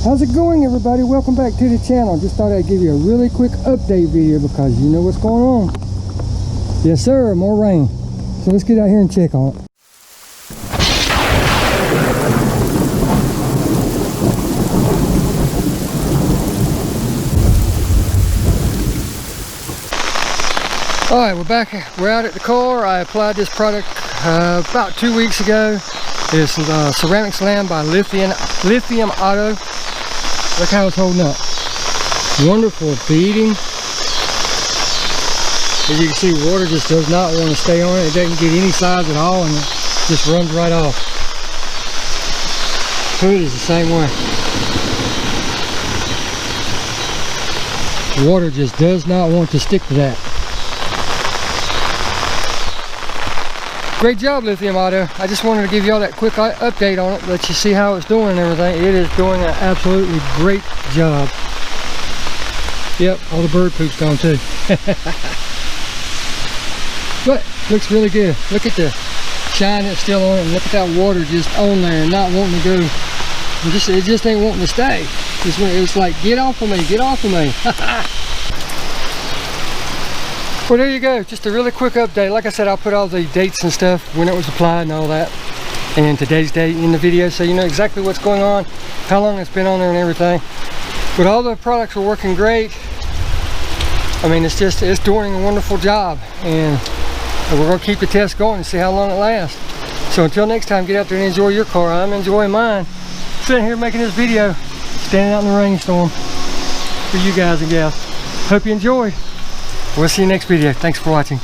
How's it going, everybody? Welcome back to the channel. Just thought I'd give you a really quick update video because you know what's going on. Yes sir, more rain. So let's get out here and check on it. Alright, we're out at the car. I applied this product about 2 weeks ago. It's Ceramic Slam by Lithium Auto. Look how it's holding up. Wonderful beading. As you can see, water just does not want to stay on it. It doesn't get any size at all and it just runs right off. Hood is the same way. Water just does not want to stick to that. Great job, Lithium Auto. I just wanted to give you all that quick update on it, let you see how it's doing and everything. It is doing an absolutely great job. Yep, all the bird poop's gone too. But looks really good. Look at the shine that's still on it, and look at that water just on there and not wanting to go. It just ain't wanting to stay. It's like, get off of me, get off of me. Well, there you go, just a really quick update. Like I said, I'll put all the dates and stuff, when it was applied and all that, and today's date in the video, so you know exactly what's going on, how long it's been on there and everything. But all the products are working great. I mean, it's doing a wonderful job, and we're going to keep the test going and see how long it lasts. So until next time, get out there and enjoy your car. I'm enjoying mine. Sitting here making this video, standing out in the rainstorm for you guys and gals. Hope you enjoyed. We'll see you next video. Thanks for watching.